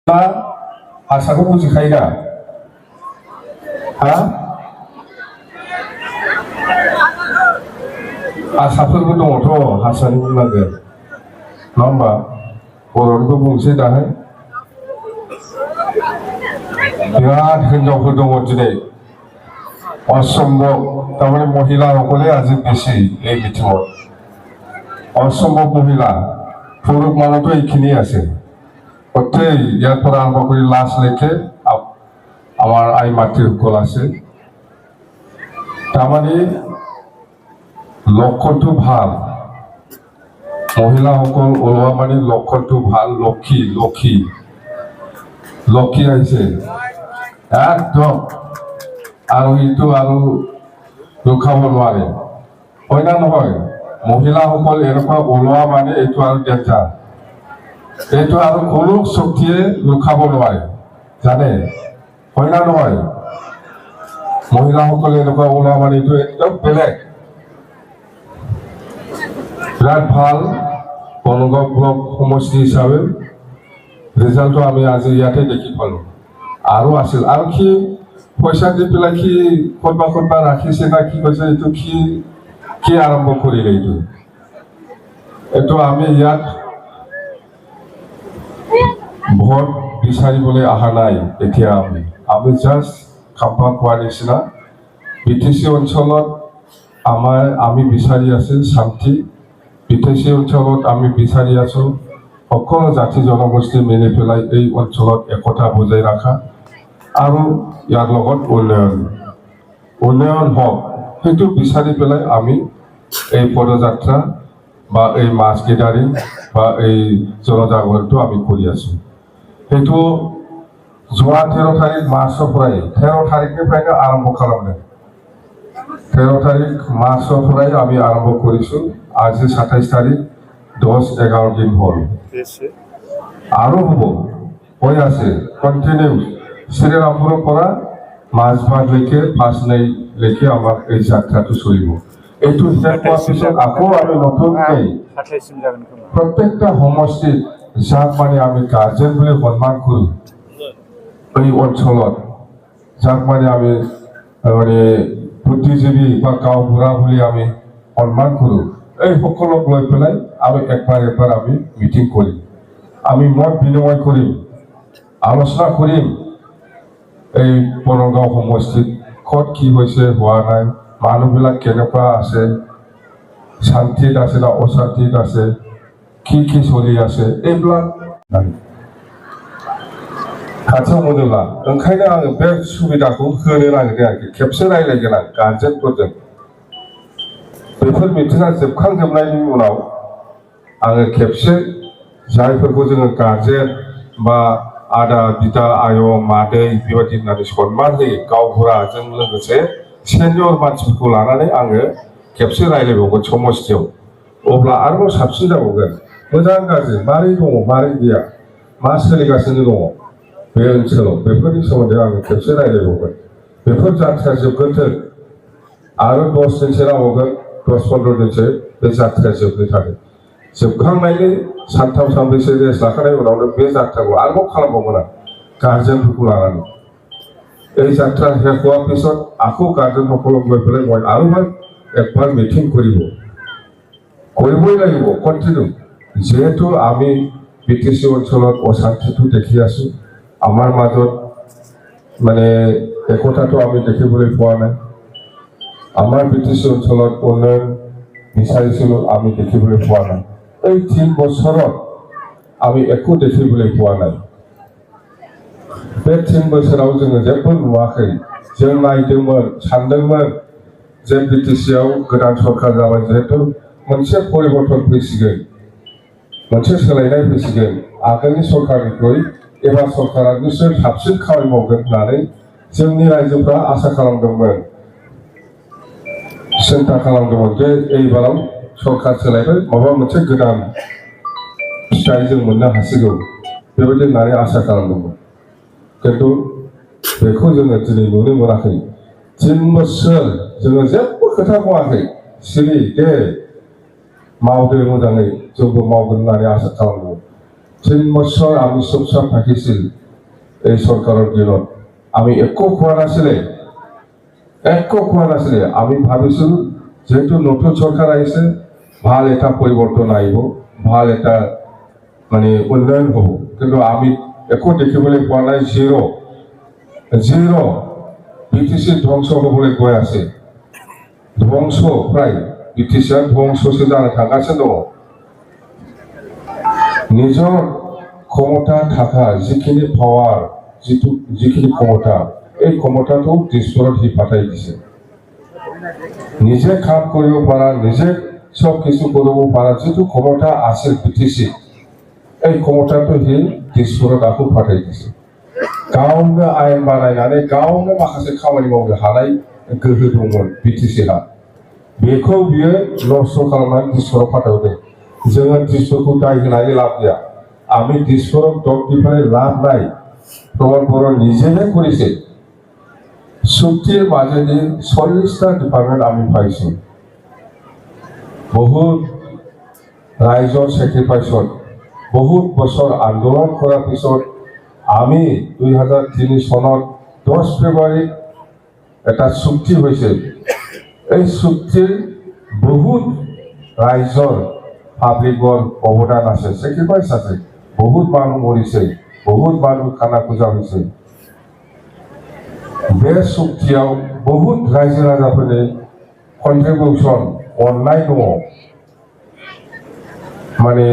मा आसाखौ बुजिखायो दा हा आसाफोरबो दङथ' हारसानि बुंनांगोन नङा होमबा बर'निखौ बुंसै दाहाय बिराद हिनजावफोर दङ दिनै असम्भव তারমানে মহিলা সকলে আজি বেশি এই মিটিংত অসম্ভব মহিলা পুরুষ মানুষ এইখিনি আছে গোটেই ইয়াৰ পৰা আৰম্ভ কৰি লাষ্টলৈকে আমাৰ আই মাতৃসকল আছে তাৰমানে লক্ষণটো ভাল মহিলাসকল ওলোৱা মানে লক্ষণটো ভাল লক্ষী লক্ষী লক্ষী আহিছে একদম আৰু এইটো আৰু ৰখাব নোৱাৰে হয় না নহয় মহিলাসকল এনেকুৱা ওলোৱা মানে এইটো আৰু ডেঞ্জাৰ এইটো আৰু কোনো শক্তিয়ে ৰখাব নোৱাৰে জানে হয় না নহয় মহিলাসকলে এনেকুৱা ওলোৱা মানে এইটো একদম বেলেগ বিৰাট ভাল বনগাঁও ব্লক সমষ্টি হিচাপে ৰিজাল্টটো আমি আজি ইয়াতে দেখি পালোঁ আৰু আছিল আৰু কি পইচা দি পেলাই কি ক'ৰবাত ৰাখিছে না কি কৈছে এইটো কি আৰম্ভ কৰিলে এইটো আমি ইয়াত ভোট বিচাৰিবলৈ অহা নাই এতিয়া আমি জাষ্ট খাম্পা কোৱাৰ নিচিনা বিটিচি অঞ্চলত আমি বিচাৰি আছোঁ শান্তি বিটিচি অঞ্চলত আমি বিচাৰি আছোঁ সকলো জাতি জনগোষ্ঠী মিলি পেলাই এই অঞ্চলত একতা বজাই ৰখা আৰু ইয়াৰ লগত উন্নয়ন হওক সেইটো বিচাৰি পেলাই আমি এই পদযাত্ৰা বা এই মাছ গেদাৰিং বা এই জনজাগৰণটো আমি কৰি আছোঁ সেইটো যোৱা 13 তাৰিখ মাৰ্চৰ পৰাই 13 তাৰিখনিफ्रायनो আৰম্ভ খালামदों 13 তাৰিখ মাৰ্চৰ পৰাই আমি আৰম্ভ কৰিছোঁ আজি 27 তাৰিখ 10-11 দিন হ'ল আৰু হ'ব হৈ আছে কণ্টিনিউ শ্ৰীৰামপুৰৰ পৰা মাজবাটলৈকে ফাৰ্ষ্টলৈকে আমাৰ এই যাত্ৰাটো চলিব এইটো শেষ হোৱাৰ পিছত আকৌ আমি নতুনকৈ প্ৰত্যেকটা সমষ্টিত যাক মানে আমি গাৰ্জেন বুলি সন্মান কৰোঁ এই অঞ্চলত যাক মানে আমি মানে বুদ্ধিজীৱী বা গাঁওবুঢ়া বুলি আমি সন্মান কৰোঁ এই সকলক লৈ পেলাই আমি একবাৰ আমি মিটিং কৰিম আমি মত বিনিময় কৰিম আলোচনা কৰিম এই বনগাঁও সমষ্টিত ক'ত কি হৈছে হোৱা নাই মানুহবিলাক কেনেকুৱা আছে শান্তিত আছে না অশান্তিত আছে কি চলি আছে এইবিলাক खाथियाव मोनोब्ला ओंखायनो आङो बे सुबिदाखौ होनो नागिरदों आरोखि खेबसे रायज्लायगोन आं गार्जेनफोरजों बेफोर मिटिङा जोबखांजोबनायनि उनाव आङो खेबसे जायफोरखौ जोङो गार्जेन बा आदा बिदा आयं मादै बेबायदि होननानै सन्मान होयो गावबुराजों लोगोसे सेनियर मानसिफोरखौ लानानै आङो खेबसे रायज्लायबावगोन समस्थियाव अब्ला आरोबाव साबसिन जाबावगोन मोजां गाज्रि मारै दङ मारै गैया मा सोलिगासिनो दङ बे ओनसोलाव बेफोरनि सोमोन्दै आङो खेबसे रायज्लायबावगोन बेफोर जाथ्राया जोबगोन आरो 10 दिनसो नांबावगोन 10-15 दिनसो बे जाथ्राया जोबनो थाखाय जोबखांनायनि सानथाम सानब्रैसो रेस्ट लाखांनायनि उनावनो बे जाथ्राखौ आरोबाव खालामबावगोन आं गार्जेनफोरखौ लानानै এই যাত্ৰা শেষ হোৱাৰ পিছত আকৌ গাৰ্জেনসকলক লৈ পেলাই মই আৰোবাৰ একবাৰ মিটিং কৰিবই লাগিব কণ্টিনিউ যিহেতু আমি বিটিচি অঞ্চলত অশান্তিটো দেখি আছোঁ আমাৰ মাজত মানে একতাটো আমি দেখিবলৈ পোৱা নাই আমাৰ বিটিচি অঞ্চলত উন্নয়ন বিচাৰিছিলোঁ আমি দেখিবলৈ পোৱা নাই এই 3 বছৰত আমি একো দেখিবলৈ পোৱা নাই बे 3 बोसोराव जोङो जेबो नुवाखै जों नायदोंमोन सानदोंमोन जे बिटिसिआव गोदान सरकार जाबाय जिहेतु मोनसे परिबर्तन फैसिगोन मोनसे सोलायनाय फैसिगोन आगोलनि सरकारनिख्रुइ एबार सरकारा निश्चय साबसिन खामानि मावगोन होननानै जोंनि रायजोफ्रा आसा खालामदोंमोन सिन्था खालामदोंमोन जे एबाराव सरकार सोलायबाय माबा मोनसे गोदान फिथाइ जों मोननो हासिगौ बेबायदि होननानै आसा खालामदोंमोन किन्तु बेखौ जोङो दिनै नुनो मोनाखै 3 बोसोर जोङो जेबो खोथा बुङाखै सिरि दे मावदो मोजाङै जोंबो मावगोन होननानै आसा खालामदोंमोन 3 বছৰ আমি চুপচাপ থাকিছিল এই চৰকাৰৰ দিনত আমি একো খোৱা নাছিলে আমি ভাবিছিলোঁ যেহেতু নতুন চৰকাৰ আহিছে ভাল এটা পৰিৱৰ্তন আহিব ভাল এটা মানে উন্নয়ন হ'ব কিন্তু আমি একো দেখিবলৈ পোৱা নাই জিৰ' BTC ধ্বংস হ'বলৈ গৈ আছে ধ্বংস প্ৰায় BTC ধ্বংসসে জানা থাকাছিলো নিজৰ ক্ষমতা থাকা যিখিনি পাৱাৰ যিখিনি ক্ষমতা এই ক্ষমতাটো দিশৰত হি পাঠাই দিছে নিজে কাম কৰিব পৰা নিজে সব কিছু কৰিব পৰা যিটো ক্ষমতা আছে BTC এই ক্ষমতাটো হি দিশৰত আকৌ পাঠাই দিছে गावनो आयेन बानायनानै गावनो माखासे खामानि मावनो हानाय गोहो दंमोन BTC हा बेखौ बियो नस्थ' खालामनानै दिसपुराव फाथायहरदों जोङो दिसपुरखौ दाय होनानै लाब गैया আমি দিসপুরক দলটিফাই লাভ নাই প্রমাণ বড় নিজেই করেছে চুক্তির মাঝেদি 40টা ডিপার্টমেন্ট আমি পাইছি বহুত ৰাইজৰ স্যাক্রিফাইসত বহুত বছর আন্দোলন করার পিছত আমি 2003 সনত 10 ফেব্রুয়ারি একটা চুক্তি হয়েছে এই চুক্তির বহুত ৰাইজৰ পাব্লিকৰ অৱদান আছে স্যাক্ৰিফাইস আছে বহুত মানুহ মৰিছে বহুত মানুহ খানা পূজা হৈছে बे चुक्तियाव बहुत रायजो राजाफोरनि कन्ट्रिबिउसन अननाय दङ माने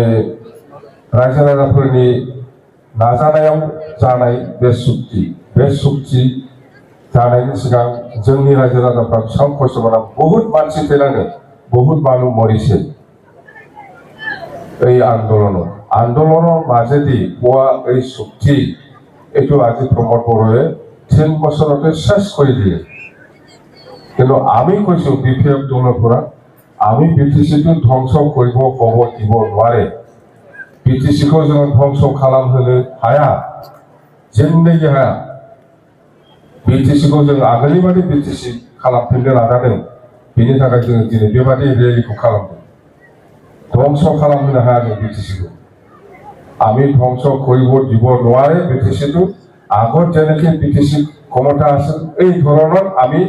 रायजो राजाफोरनि नाजानायाव जानाय बे चुक्ति जानायनि सिगां जोंनि रायजो राजाफ्रा बेसेबां खस्थ' मोना बहुत मानसि थैलाङो बहुत মানুহ মৰিছে এই আন্দোলনৰ মাজেদি পোৱা এই চুক্তি এইটো আজি প্ৰমোদ বড়োৱে 3 বছৰতে শেষ কৰি দিয়ে কিন্তু আমি কৈছো বিপেএফ দলৰ পৰা আমি BTCটো ধ্বংস কৰিব ক'ব দিব নোৱাৰে BTCखौ जों ধ্বংস खालामहोनो हाया जिन्दगी हाया BTCखौ जों आगोलनि बादि BTC खालामफिननो नाजादों बेनि थाखाय जों दिनै बेबादि रेलिखौ खालामदों ধ্বংস खालामहोनो हाया जों BTCखौ আমি ধ্বংস কৰিব দিব নোৱাৰে BTCটো আগত যেনেকৈ BTC ক্ষমতা আছিল এই ধৰণৰ আমি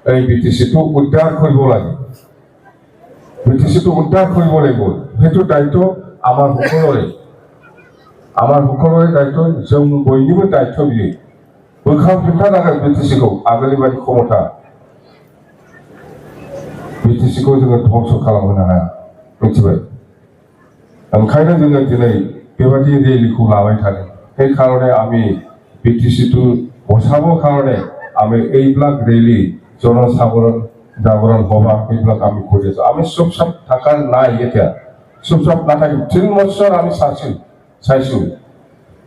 এই BTCটো উদ্ধাৰ কৰিব লাগে BTCটো উদ্ধাৰ কৰিব লাগিব সেইটো দায়িত্ব আমাৰ সকলোৰে দায়িত্ব जों बयनिबो दायित्व बियो बोखांफिनथारनांगोन BTCखौ आगोलनि बायदि क्षमता BTCखौ जोङो ध्वंस खालामहोनो हाया मिथिबाय ओंखायनो जोङो दिनै बेबादि रेलिखौ लाबाय थादों সেই কাৰণে আমি BTCটো বচাবৰ কাৰণে আমি এইবিলাক ৰেলি জনসাধাৰণ জাগৰণ সভা এইবিলাক আমি কৰি আছো আমি চুপচাপ থাকা নাই এতিয়া চুপচাপ নাথাকি 3 বছৰ আমি চাইছো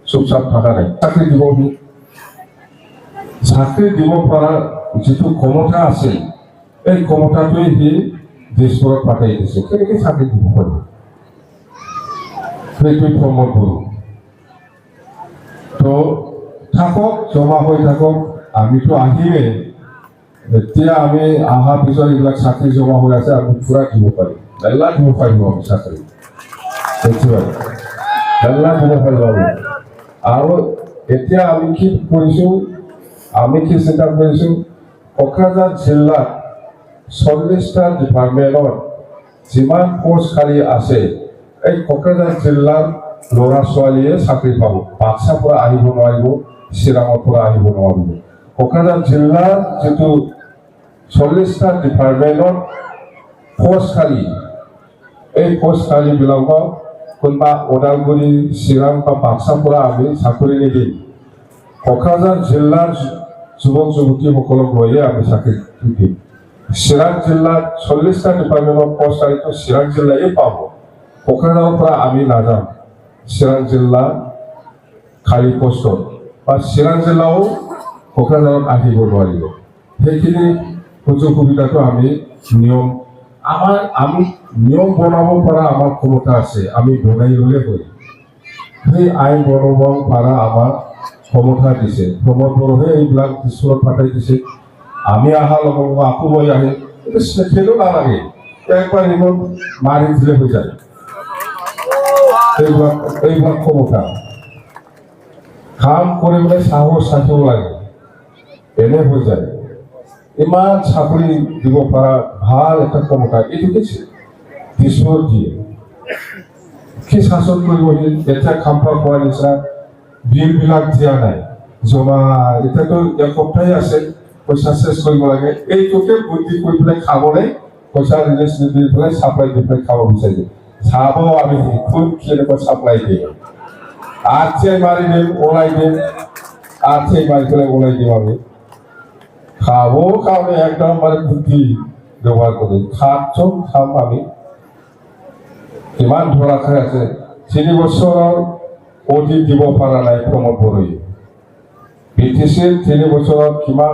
চুপচাপ থাকা নাই চাকৰি দিব পৰা যিটো ক্ষমতা আছে এই ক্ষমতাটোৱে সি দিশপুৰত পাঠাই দিছে কেনেকৈ চাকৰি দিব পাৰিব সেইটোৱে প্ৰমোদ বড়ো তো থাকক জমা হৈ থাকক আমিতো আহিমেই এতিয়া আমি অহাৰ পিছত এইবিলাক চাকৰি জমা হৈ আছে আমি পুৰা দিব পাৰিম মেলা দিব পাৰিব আমি চাকৰি মেলা দিব পাৰিব আৰু এতিয়া আমি কি কৰিছোঁ আমি কি চিন্তা কৰিছোঁ কোকৰাঝাৰ জিলাত 40টা ডিপাৰ্টমেণ্টত যিমান পোষ্ট খালী আছে এই কোকৰাঝাৰ জিলাৰ ল'ৰা ছোৱালীয়ে চাকৰি পাব বাক্সাৰ পৰা আহিব নোৱাৰিব চিৰাঙৰ পৰা আহিব নোৱাৰিব কোকৰাঝাৰ জিলাৰ যিটো 40টা ডিপাৰ্টমেণ্টত পোষ্ট খালী এই পোষ্ট খালীবিলাকক কোনোবা ওদালগুৰি চিৰাং বা বাক্সাৰ পৰা আমি চাকৰি নিদিম কোকৰাঝাৰ জিলাৰ যুৱক যুৱতীসকলক লৈয়ে আমি চাকৰি দিম চিৰাং জিলাত 40টা ডিপাৰ্টমেণ্টত পোষ্ট খালীটো চিৰাং জিলাই পাব কোকৰাঝাৰৰ পৰা আমি নাযাম চিৰাং জিলা খালী পোষ্টত বা চিৰাং জিলাও কোকৰাঝাৰত আহিব নোৱাৰিব সেইখিনি সুযোগ সুবিধাটো আমি নিয়ম বনাব পৰা আমাৰ ক্ষমতা আছে আমি বনাই ল'লে হয় সেই আইন বনাব পৰা আমাৰ ক্ষমতা দিছে প্ৰমোদ বড়োৱে এইবিলাক দিশপুৰত পাঠাই দিছে আমি অহাৰ লগে লগে আকৌ লৈ আহে সেইটো নালাগে একবাৰ নিব মাৰি দিলে হৈ যায় এইবিলাক ক্ষমতা কাম কৰিবলৈ সাহস থাকিব লাগে এনে হৈ যায় ইমান চাকৰি দিব পৰা ভাল এটা ক্ষমতা এইটো কি ঈশ্বৰ দিয়ে কি শাসন কৰিবহি এতিয়া খাম্পা পোৱাৰ নিচিনা বিলবিলাক দিয়া নাই জমা এতিয়াতো এসপ্তাহে আছে পইচা চেছ কৰিব লাগে এইটোকে বুদ্ধি কৰি পেলাই খাবলৈ পইচা ৰিলিজ দি পেলাই চাপ্লাই দি পেলাই খাব বিচাৰিছে চাব আমি খুব কেনেকুৱা চাপ্লাই দিয়ে আৰ্থিয়াই মাৰি দিম ওলাই দিম আৰ্থিয়াই মাৰি পেলাই ওলাই দিম আমি খাবৰ কাৰণে একদম মানে বুদ্ধি ব্যৱহাৰ কৰি খাম আমি কিমান ধৰা খাই আছে 3 বছৰৰ অধিক দিব পৰা নাই প্ৰমোদ বড়োৱে BTCৰ 3 বছৰত কিমান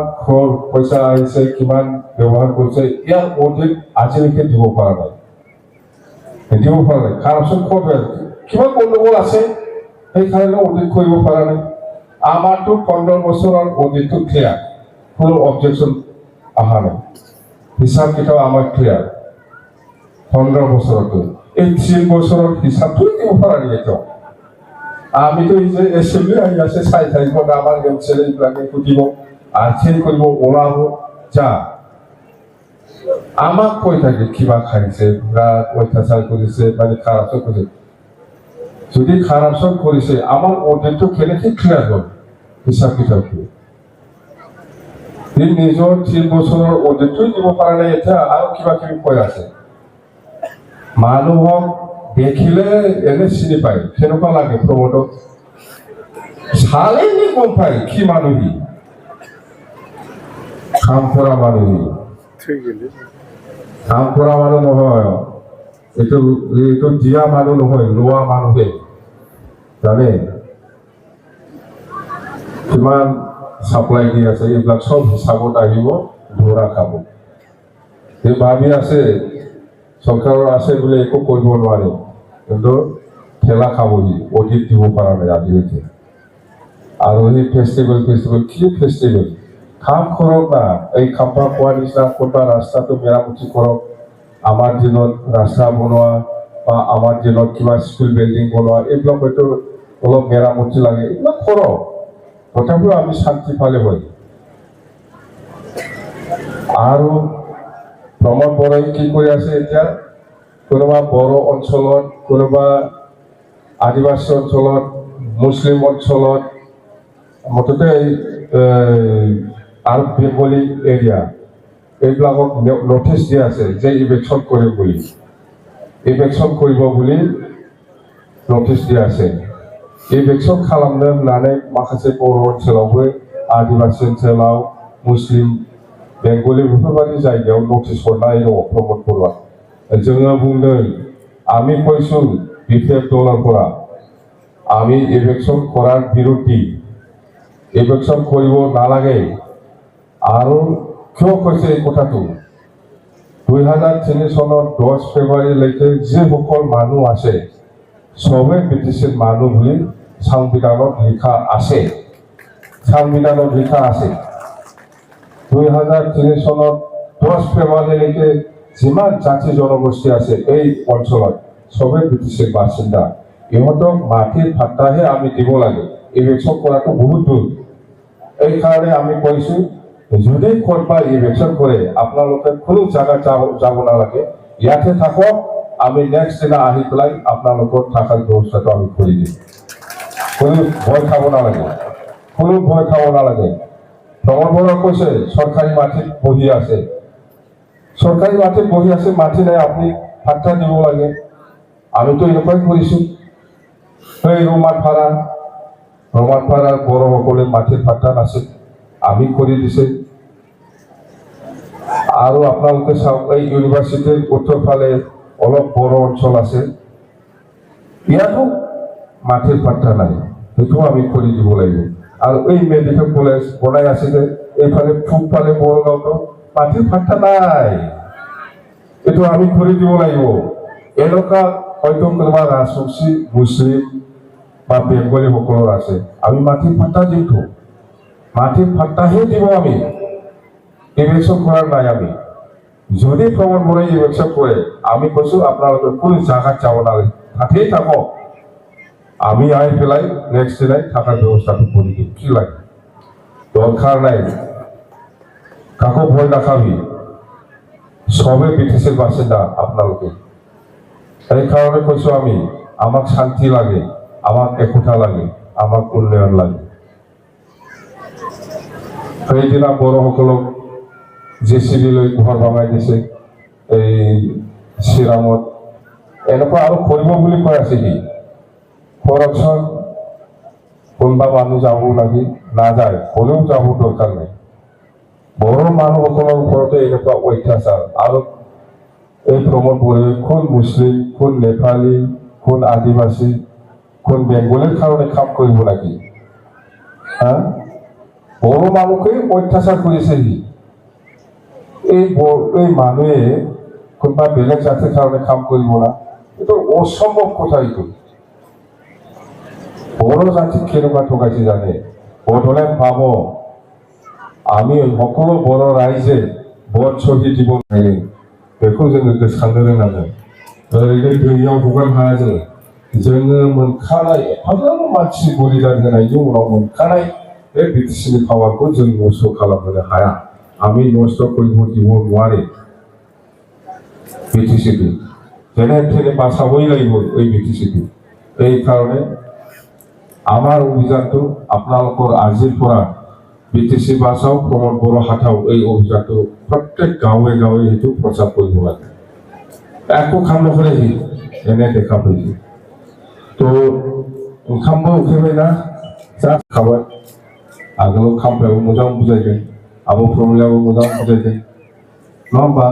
পইচা আহিছে কিমান ব্যৱহাৰ কৰিছে ইয়াৰ অধিক আজিলৈকে দিব পৰা নাই কাৰপশ্যন ক'ত হৈ আছে কিমান গণ্ডগোল আছে সেইকাৰণে অধিক কৰিব পৰা নাই আমাৰতো 15 বছৰৰ অধিকটো ক্লিয়াৰ কোনো অবজেকশ্যন অহা নাই হিচাপ কিতাপ আমাৰ ক্লিয়াৰ 15 বছৰতো এই 3 বছৰৰ হিচাপটো দিব পৰা নাই এতিয়াও আমিতো এই যে এছেম্বলি আহি আছে চাই থাকিব আমাৰ ছেলেবিলাকে সুধিব আৰ্থিং কৰিব ওলাব যা আমাক কৈ থাকে কিবা খাইছে অত্যাচাৰ কৰিছে মানে কাৰাপশ্যন কৰিছে যদি কাৰাপশ্যন কৰিছে আমাৰ অডিটটো কেনেকৈ ক্লিয়াৰ হ'ল হিচাপ কিতাপটো নিজৰ 3 বছৰৰ অডিটটো দিব পৰা নাই এতিয়া আৰু কিবা কিবি কৈ আছে মানুহক দেখিলে এনে চিনি পায় কেনেকুৱা লাগে প্ৰমোদক চালেই গম পায় কি মানুহ কাম কৰা মানুহ নহয় এইটো দিয়া মানুহ নহয় লোৱা মানুহে জানে কিমান চাপ্লাই দি আছে এইবিলাক চব হিচাপত আহিব ধৰা খাব এই ভাবি আছে চৰকাৰৰ আছে বোলে একো কৰিব নোৱাৰে কিন্তু ঠেলা খাবহি অধিক দিব পৰা নাই আজিলৈকে আৰু এই ফেষ্টিভেল কি ফেষ্টিভেল কাম কৰক না এই খাম্পা পোৱাৰ নিচিনা কোনোবা ৰাস্তাটো মেৰামতি কৰক আমাৰ দিনত ৰাস্তা বনোৱা বা আমাৰ দিনত কিবা স্কুল বিল্ডিং বনোৱা এইবিলাক হয়তো অলপ মেৰামতি লাগে এইবিলাক কৰক তথাপিও আমি শান্তি পালে হয় আৰু প্ৰমোদ বড়োই কি কৰি আছে এতিয়া কোনোবা বড়ো অঞ্চলত কোনোবা আদিবাসী অঞ্চলত মুছলিম অঞ্চলত মুঠতে আৰু বেংগলী এৰিয়া এইবিলাকক নটিচ দিয়া আছে যে ইলেকশ্যন কৰিব বুলি নটিচ দিয়া আছে ইলেকশ্যন খালামनो होननानै माखासे बर' ओनसोलावबो आदिबासि ओनसोलाव मुस्लिम बेंगली बेफोरबायदि जायगायाव नटिस हरनाय दङ प्रमोद बड़ोआ जोङो बुंदों আমি কৈছোঁ বিপেএফ দলৰ পৰা আমি ইলেকশ্যন কৰাৰ বিৰোধী ইলেকশ্যন কৰিব নালাগে আৰু কিয় কৈছে এই কথাটো 2003 চনৰ 10 ফেব্ৰুৱাৰীলৈকে যিসকল মানুহ আছে সবে ব্ৰিটিছৰ মানুহ বুলি সংবিধানত লিখা আছে 2003 চনত 10 ফেব্ৰুৱাৰীলৈকে যিমান জাতি জনগোষ্ঠী আছে এই অঞ্চলত সবে ব্ৰিটিছৰ বাসিন্দা ইহঁতক মাটিৰ ভাত্তাহে আমি দিব লাগে ইলেকশ্যন কৰাটো বহুত দূৰ এই কাৰণে আমি কৈছোঁ যদি কোনোবা ইলেকশ্যন কৰে আপোনালোকে কোনো জায়গা যাব নালাগে ইয়াতে থাকক আমি নেক্সট দিনা আহি পেলাই আপোনালোকৰ থাকাৰ ব্যৱস্থাটো আমি কৰি দিম কোনো ভয় খাব নালাগে প্ৰমোদ বড়োই কৈছে চৰকাৰী মাটিত বহি আছে মাটি নাই আপুনি ভাত্তা দিব লাগে আমিতো এনেকুৱাই কৰিছোঁ এই ৰোমানপাৰাৰ বড়োসকলে মাটিৰ ভাত্তা নাছিল আমি কৰি দিছে আৰু আপোনালোকে চাওক এই ইউনিভাৰ্চিটিৰ উত্তৰ ফালে অলপ বড়ো অঞ্চল আছে ইয়াতো মাটিৰ ভাত্তা নাই সেইটো আমি কৰি দিব লাগিব আৰু এই মেডিকেল কলেজ বনাই আছে যে এইফালে পূবফালে বড়োগাঁৱতো মাটিৰ ভাত্তা নাই এইটো আমি কৰি দিব লাগিব এনেকুৱা হয়তো কোনোবা ৰাজবংশী মুছলিম বা বেংগলী সকলৰ আছে আমি মাটিৰ ভাত্তা দিওঁ মাটিৰ ভাত্তাহে দিব আমি ইলেকশ্যন কৰাৰ নাই আমি যদি প্ৰমোদ বড়োই ইলেকশ্যন কৰে আমি কৈছোঁ আপোনালোকে কোনো জাগাত যাব নালাগে তাতেই থাকক আমি আহি পেলাই নেক্সট দিনাই থাকার ব্যবস্থাটো করে দিই কি লাগে দরকার নাই কাকো ভয় দেখাবি সবে বিটিসির বাসিন্দা আপনালোকে এই কারণে কৈছো আমি আমাক শান্তি লাগে আমাক একতা লাগে আমাক উন্নয়ন লাগে সেইদিনা বড়সকলক জেচিবি লৈ ঘৰ ভঙাই দিছে এই শ্ৰীৰামত এনেকুৱা আৰু কৰিব বুলি কৈ আছে সি কৰকচোন কোনোবা মানুহ যাব লাগি নাযায় হ'লেও যাব দৰকাৰ নাই বড়ো মানুহসকলৰ ওপৰতে এনেকুৱা অত্যাচাৰ আৰু এই প্ৰমোদ বড়োৱে কোন মুছলিম কোন নেপালী কোন আদিবাসী কোন বেংগলীৰ কাৰণে কাম কৰিব লাগি হা বড়ো মানুহকে অত্যাচাৰ কৰিছে সি এই মানুহে কোনোবা বেলেগ জাতিৰ কাৰণে কাম কৰিব না এইটো অসম্ভৱ কথা এইটো বড়ো জাতিক কেনেকুৱা ঠগাইছে জানে বড়োলেণ্ড পাব আমি সকলো বড়ো ৰাইজে ভোট শ্বহীদ দিব লাগে बेखौ जोङो गोसोखांनो रोंनांगोन ओरैनो दैयाव हगारनो हाया जोङो मोनखानाय एफाग्राब मानसि बलिदान होनायनि उनाव मोनखानाय बे बिटिसिनि पावारखौ जों नस्थ' खालामनो हाया আমি নষ্ট কৰিব দিব নোৱাৰে বিটিচিটো যেনে তেনে বাঁচাবই লাগিব এই বিটিচিটো এই কাৰণে আমাৰ অভিযানটো আপোনালোকৰ আজিৰ পৰা বিটিসি বাঁচাও প্ৰমোদ বড়ো হাতাও এই অভিযানটো প্ৰত্যেক গাঁৱে গাঁৱে সেইটো প্ৰচাৰ কৰিব লাগে একো কাম নকৰে সি এনে দেখা পাইছে তো ओंखामबो उखैबाय ना जा खाबाय आगोलाव खामफ्रायाबो मोजां बुजायदों आब' प्रमिलाबो मोजां बुजायदों नङा होमबा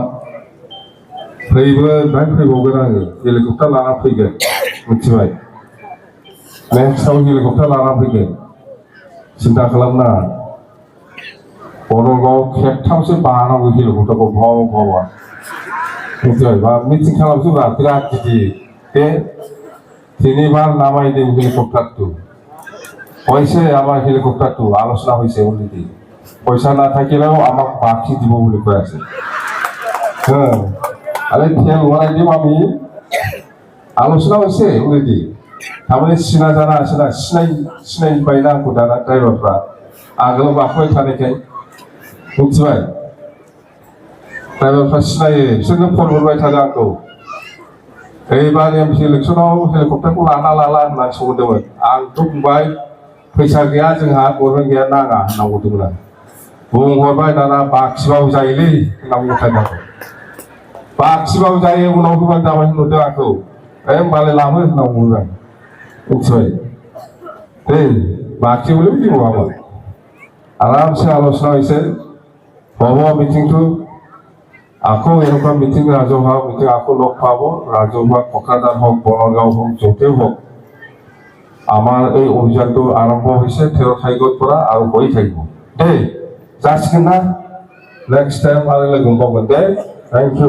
फैबावगोन आङो हेलिकप्टार लाना फैगोन मिथिबाय नेक्स्टआव हेलिकप्टार लाना फैगोन सिन्था खालामनाङा बरगाव खेबथामसो बानांगौ हेलिकप्टारखौ भाव भावा मिथिबाय बा मिटिं खालामसोब्रा बिराद गिदिर बे তিনিবাৰ নামাই দিম হেলিকপ্টাৰটো কৈছে আমাৰ হেলিকপ্টাৰটো আলোচনা হৈছে অলৰেডি পইচা নাথাকিলেও আমাক বাকি দিব বুলি কৈ আছে আৰে তেল ভৰাই দিম আমি আলোচনা হৈছে অলৰেডি তাৰমানে চিনা জানা আছে না सिनायबाय ना आंखौ दाना ड्राइभारफ्रा आगोलाव गाखोबाय थानायखाय मिथिबाय ड्राइभारफ्रा सिनायो बिसोरनो फन हरबाय थादों आंखौ এইবাर एमपि इलेक्शनाव हेलिकप्टारखौ लाना लाला होननानै सोंहरदोंमोन आंथ' बुंबाय फैसा गैया जोंहा गरमेन्ट गैया नाङा होनना बुंदोंमोन आं बुंहरबाय दाना बाखिबाबो जायोलै होनना बुंखादों बाखिबाबो जायो उनाव होबानो जाबाय होनहरदों आंखौ होमबालाय लाबो होनना बुंदों आं मिथिबाय दे बाखिबोलै दिबावोमोन आरामसे आलोचना হৈছে হ'ব মিটিংটো আকৌ এনেকুৱা মিটিং ৰাজহুৱা মিটিং আকৌ লগ পাব ৰাজহুৱা ককাদাৰ হওক বনগাঁও হওক য'তেই হওক আমাৰ এই অভিযানটো আৰম্ভ হৈছে 13 তাৰিখৰ পৰা আৰু হৈ থাকিব দেই যাচিগোন না নেক্সট টাইম আৰু লোক পাব দে থেংক ইউ